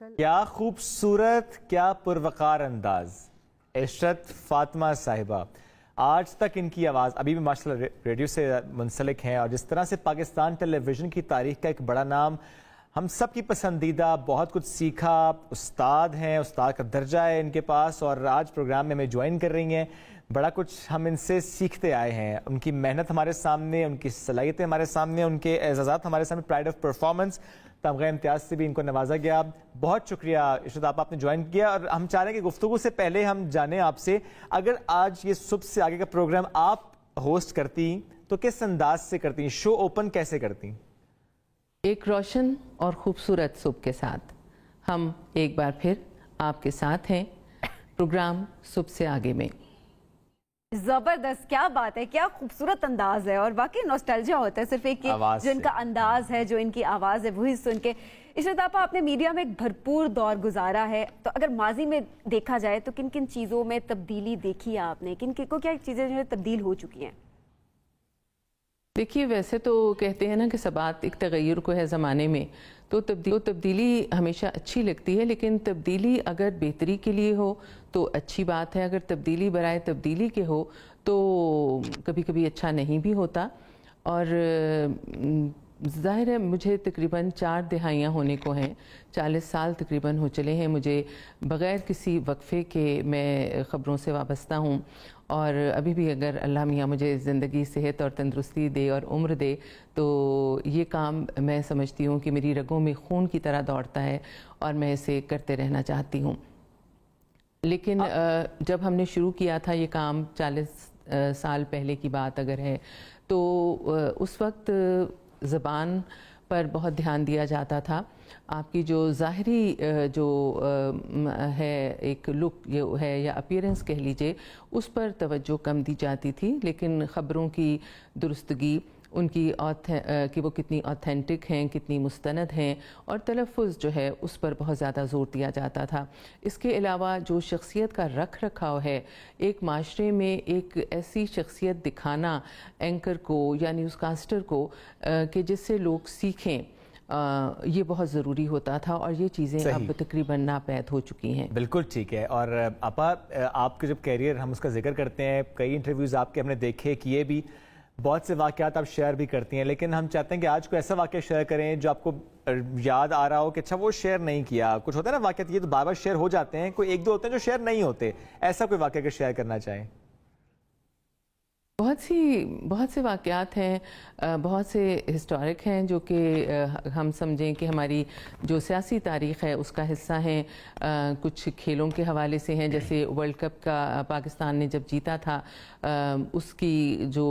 کیا خوبصورت، کیا پروقار انداز، عشرت فاطمہ صاحبہ. آج تک ان کی آواز ابھی بھی ماشاءاللہ ریڈیو سے منسلک ہیں، اور جس طرح سے پاکستان ٹیلی ویژن کی تاریخ کا ایک بڑا نام، ہم سب کی پسندیدہ، بہت کچھ سیکھا، استاد ہیں، استاد کا درجہ ہے ان کے پاس، اور آج پروگرام میں ہمیں جوائن کر رہی ہیں. بڑا کچھ ہم ان سے سیکھتے آئے ہیں. ان کی محنت ہمارے سامنے، ان کی صلاحیتیں ہمارے سامنے، ان کے اعزازات ہمارے سامنے. پرائڈ آف پرفارمنس تمغہ امتیاز سے بھی ان کو نوازا گیا. بہت شکریہ عشرت آپ نے جوائن کیا. اور ہم چاہ رہے ہیں کہ گفتگو سے پہلے ہم جانیں آپ سے، اگر آج یہ صبح سے آگے کا پروگرام آپ ہوسٹ کرتی تو کس انداز سے کرتی، شو اوپن کیسے کرتی؟ ایک روشن اور خوبصورت صبح کے ساتھ ہم ایک بار پھر آپ کے ساتھ ہیں پروگرام صبح سے آگے میں. زبردست، کیا بات ہے، کیا خوبصورت انداز ہے، اور واقعی نوسٹالجیا ہوتا ہے صرف ایک جو ان کا انداز ہے، جو ان کی آواز ہے وہی سن کے. عشرت آپ نے میڈیا میں ایک بھرپور دور گزارا ہے، تو اگر ماضی میں دیکھا جائے تو کن کن چیزوں میں تبدیلی دیکھی ہے آپ نے، کن کو کیا چیزیں جو تبدیل ہو چکی ہیں؟ دیکھیے، ویسے تو کہتے ہیں نا کہ ثبات ایک تغیر کو ہے زمانے میں، تو تبدیلی ہمیشہ اچھی لگتی ہے، لیکن تبدیلی اگر بہتری کے لیے ہو تو اچھی بات ہے، اگر تبدیلی برائے تبدیلی کے ہو تو کبھی کبھی اچھا نہیں بھی ہوتا. اور ظاہر ہے مجھے تقریباً 4 دہائیاں ہونے کو ہیں، 40 سال تقریباً ہو چلے ہیں مجھے بغیر کسی وقفے کے میں خبروں سے وابستہ ہوں. اور ابھی بھی اگر اللہ میاں مجھے زندگی، صحت اور تندرستی دے اور عمر دے تو یہ کام میں سمجھتی ہوں کہ میری رگوں میں خون کی طرح دوڑتا ہے اور میں اسے کرتے رہنا چاہتی ہوں. لیکن جب ہم نے شروع کیا تھا یہ کام 40 سال پہلے کی بات اگر ہے تو اس وقت زبان پر بہت دھیان دیا جاتا تھا. آپ کی جو ظاہری جو ہے ایک لک ہے یا اپیرنس کہہ لیجئے، اس پر توجہ کم دی جاتی تھی، لیکن خبروں کی درستگی، ان کی کہ وہ کتنی آتھینٹک ہیں، کتنی مستند ہیں، اور تلفظ جو ہے اس پر بہت زیادہ زور دیا جاتا تھا. اس کے علاوہ جو شخصیت کا رکھ رکھاؤ ہے، ایک معاشرے میں ایک ایسی شخصیت دکھانا اینکر کو یا نیوز کاسٹر کو کہ جس سے لوگ سیکھیں، یہ بہت ضروری ہوتا تھا، اور یہ چیزیں اب تقریباً ناپید ہو چکی ہیں. بالکل ٹھیک ہے. اور آپ کے جب کیریئر ہم اس کا ذکر کرتے ہیں، کئی انٹرویوز آپ کے ہم نے دیکھے، کیے بھی، بہت سے واقعات آپ شیئر بھی کرتی ہیں، لیکن ہم چاہتے ہیں کہ آج کوئی ایسا واقعہ شیئر کریں جو آپ کو یاد آ رہا ہو کہ اچھا وہ شیئر نہیں کیا. کچھ ہوتا ہے نا واقعات، یہ تو بار بار شیئر ہو جاتے ہیں، کوئی ایک دو ہوتے ہیں جو شیئر نہیں ہوتے، ایسا کوئی واقعہ اگر شیئر کرنا چاہیں؟ بہت سے واقعات ہیں، بہت سے ہسٹورک ہیں جو کہ ہم سمجھیں کہ ہماری جو سیاسی تاریخ ہے اس کا حصہ ہیں. کچھ کھیلوں کے حوالے سے ہیں، جیسے ورلڈ کپ کا پاکستان نے جب جیتا تھا، اس کی جو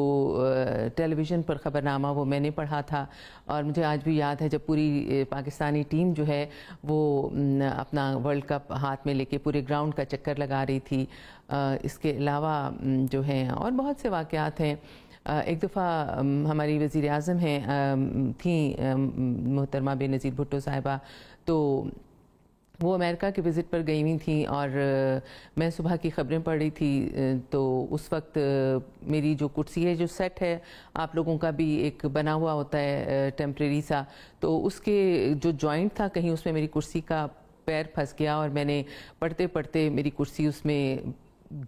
ٹیلی ویژن پر خبرنامہ وہ میں نے پڑھا تھا، اور مجھے آج بھی یاد ہے جب پوری پاکستانی ٹیم جو ہے وہ اپنا ورلڈ کپ ہاتھ میں لے کے پورے گراؤنڈ کا چکر لگا رہی تھی. اس کے علاوہ جو ہیں اور بہت سے واقعات ہیں. ایک دفعہ ہماری وزیر اعظم تھیں محترمہ بے نظیر بھٹو صاحبہ، تو وہ امریکہ کے وزٹ پر گئی ہوئی تھیں، اور میں صبح کی خبریں پڑھ رہی تھی. تو اس وقت میری جو کرسی ہے، جو سیٹ ہے آپ لوگوں کا بھی ایک بنا ہوا ہوتا ہے ٹیمپریری سا، تو اس کے جو جوائنٹ تھا کہیں اس میں میری کرسی کا پیر پھنس گیا، اور میں نے پڑھتے پڑھتے میری کرسی اس میں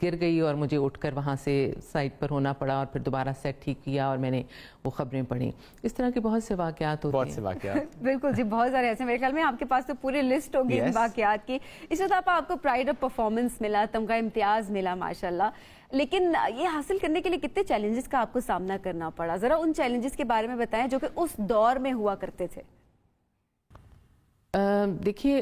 گر گئی، اور مجھے اٹھ کر وہاں سے سائٹ پر ہونا پڑا، اور پھر دوبارہ سیٹ ٹھیک کیا اور میں نے وہ خبریں پڑھیں. اس طرح کے بہت سے واقعات ہوتے ہیں. بہت سے واقعات بالکل جی، بہت سارے ایسے. میرے خیال میں آپ کے پاس تو پوری لسٹ ہوگی ان واقعات کی. اس وقت آپ کو پرائڈ آف پرفارمنس ملا، تمغہ امتیاز ملا ماشاءاللہ، لیکن یہ حاصل کرنے کے لیے کتنے چیلنجز کا آپ کو سامنا کرنا پڑا؟ ذرا ان چیلنجز کے بارے میں بتائیں جو کہ اس دور میں ہوا کرتے تھے. دیکھیے،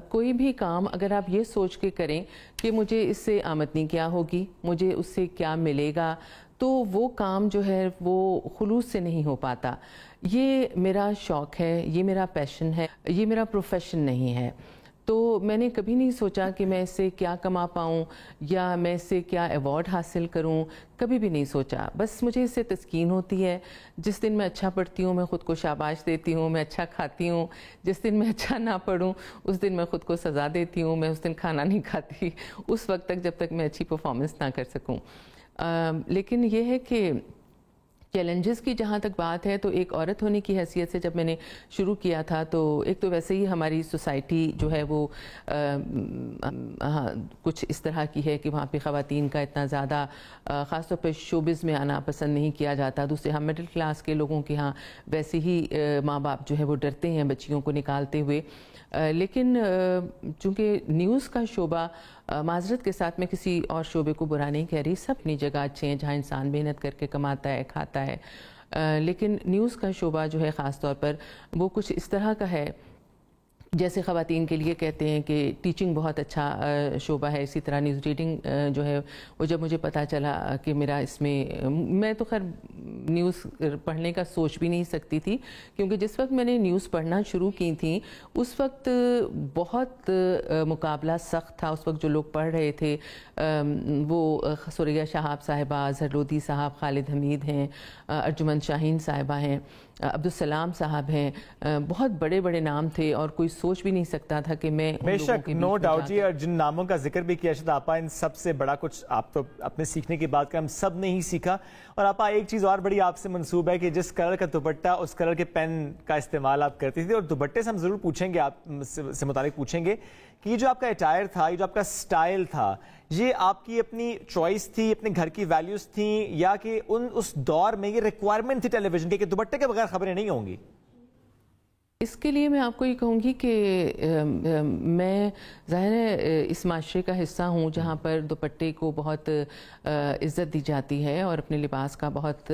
کوئی بھی کام اگر آپ یہ سوچ کے کریں کہ مجھے اس سے آمدنی کیا ہوگی، مجھے اس سے کیا ملے گا، تو وہ کام جو ہے وہ خلوص سے نہیں ہو پاتا. یہ میرا شوق ہے، یہ میرا پیشن ہے، یہ میرا پروفیشن نہیں ہے. تو میں نے کبھی نہیں سوچا کہ میں اس سے کیا کما پاؤں یا میں اس سے کیا ایوارڈ حاصل کروں، کبھی بھی نہیں سوچا. بس مجھے اس سے تسکین ہوتی ہے. جس دن میں اچھا پڑھتی ہوں میں خود کو شاباش دیتی ہوں، میں اچھا کھاتی ہوں. جس دن میں اچھا نہ پڑھوں اس دن میں خود کو سزا دیتی ہوں، میں اس دن کھانا نہیں کھاتی اس وقت تک جب تک میں اچھی پرفارمنس نہ کر سکوں. لیکن یہ ہے کہ چیلنجز کی جہاں تک بات ہے تو ایک عورت ہونے کی حیثیت سے جب میں نے شروع کیا تھا تو ایک تو ویسے ہی ہماری سوسائٹی جو ہے وہ کچھ اس طرح کی ہے کہ وہاں پہ خواتین کا اتنا زیادہ خاص طور پہ شوبز میں آنا پسند نہیں کیا جاتا. دوسرے ہم مڈل کلاس کے لوگوں کے ہاں ویسے ہی ماں باپ جو ہے وہ ڈرتے ہیں بچیوں کو نکالتے ہوئے. لیکن چونکہ نیوز کا شعبہ معذرت کے ساتھ میں کسی اور شعبے کو برا نہیں کہہ رہی, سب اپنی جگہ اچھے ہیں جہاں انسان محنت کر کے کماتا ہے کھاتا ہے, لیکن نیوز کا شعبہ جو ہے خاص طور پر وہ کچھ اس طرح کا ہے جیسے خواتین کے لیے کہتے ہیں کہ ٹیچنگ بہت اچھا شعبہ ہے, اسی طرح نیوز ریڈنگ جو ہے وہ جب مجھے پتہ چلا کہ میرا اس میں تو خیر نیوز پڑھنے کا سوچ بھی نہیں سکتی تھی, کیونکہ جس وقت میں نے نیوز پڑھنا شروع کی تھی اس وقت بہت مقابلہ سخت تھا. اس وقت جو لوگ پڑھ رہے تھے وہ ثریا شہاب صاحبہ, اظہر لودھی صاحب, خالد حمید ہیں, ارجمند شاہین صاحبہ ہیں, عبدالسلام صاحب ہیں, بہت بڑے بڑے نام تھے اور کوئی سوچ بھی نہیں سکتا تھا کہ میں بے شک نو ڈاؤٹ جی, اور جن ناموں کا ذکر بھی کیا شاید آپا ان سب سے بڑا کچھ آپ تو اپنے سیکھنے کی بات کر ہم سب نے ہی سیکھا. اور آپا ایک چیز اور بڑی آپ سے منسوب ہے کہ جس کلر کا دوپٹہ اس کلر کے پین کا استعمال آپ کرتی تھی, اور دوپٹے سے ہم ضرور پوچھیں گے, آپ سے متعلق پوچھیں گے کہ یہ جو آپ کا اٹائر تھا, یہ جو آپ کا سٹائل تھا, یہ آپ کی اپنی چوائس تھی, اپنے گھر کی ویلیوز تھیں, یا کہ اس دور میں یہ ریکوائرمنٹ تھی ٹیلی ویژن کی کہ دوپٹے کے بغیر خبریں نہیں ہوں گی؟ اس کے لیے میں آپ کو یہ کہوں گی کہ میں ظاہر ہے اس معاشرے کا حصہ ہوں جہاں پر دوپٹے کو بہت عزت دی جاتی ہے اور اپنے لباس کا بہت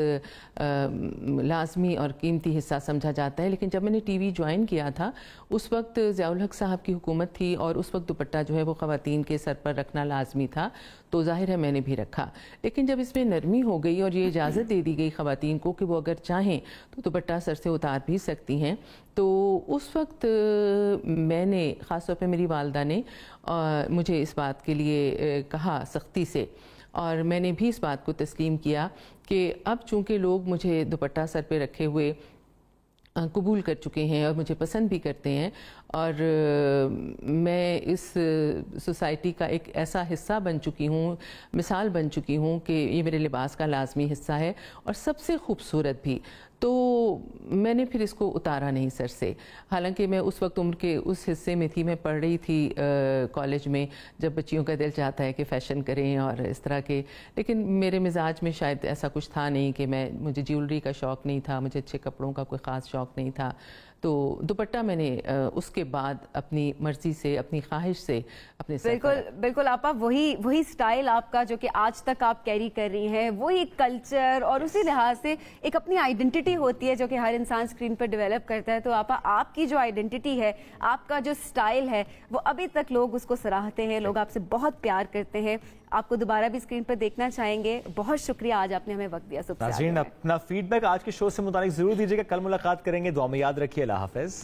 لازمی اور قیمتی حصہ سمجھا جاتا ہے. لیکن جب میں نے ٹی وی جوائن کیا تھا اس وقت ضیاء الحق صاحب کی حکومت تھی اور اس وقت دوپٹہ جو ہے وہ خواتین کے سر پر رکھنا لازمی تھا, تو ظاہر ہے میں نے بھی رکھا. لیکن جب اس میں نرمی ہو گئی اور یہ اجازت دے دی گئی خواتین کو کہ وہ اگر چاہیں تو دوپٹہ سر سے اتار بھی سکتی ہیں, تو اس وقت میں نے خاص طور پہ میری والدہ نے مجھے اس بات کے لیے کہا سختی سے, اور میں نے بھی اس بات کو تسلیم کیا کہ اب چونکہ لوگ مجھے دوپٹہ سر پہ رکھے ہوئے قبول کر چکے ہیں اور مجھے پسند بھی کرتے ہیں, اور میں اس سوسائٹی کا ایک ایسا حصہ بن چکی ہوں, مثال بن چکی ہوں کہ یہ میرے لباس کا لازمی حصہ ہے اور سب سے خوبصورت بھی, تو میں نے پھر اس کو اتارا نہیں سر سے. حالانکہ میں اس وقت عمر کے اس حصے میں تھی, میں پڑھ رہی تھی کالج میں, جب بچیوں کا دل چاہتا ہے کہ فیشن کریں اور اس طرح کے, لیکن میرے مزاج میں شاید ایسا کچھ تھا نہیں کہ مجھے جیولری کا شوق نہیں تھا, مجھے اچھے کپڑوں کا کوئی خاص شوق نہیں تھا. تو دوپٹہ میں نے اس کے بعد اپنی مرضی سے, اپنی خواہش سے اپنے بالکل آپا وہی سٹائل آپ کا جو کہ آج تک آپ کیری کر رہی ہیں, وہی کلچر اور اسی لحاظ سے ایک اپنی آئیڈینٹی ہوتی ہے جو کہ ہر انسان اسکرین پر ڈیولپ کرتا ہے. تو آپا آپ کی جو آئیڈینٹی ہے, آپ کا جو سٹائل ہے, وہ ابھی تک لوگ اس کو سراہتے ہیں, لوگ آپ سے بہت پیار کرتے ہیں. آپ کو دوبارہ بھی اسکرین پر دیکھنا چاہیں گے. بہت شکریہ آج آپ نے ہمیں وقت دیا. ناظرین اپنا فیڈ بیک آج کے شو سے متعلق ضرور دیجیے گا. کل ملاقات کریں گے, دعا میں یاد رکھیے. اللہ حافظ.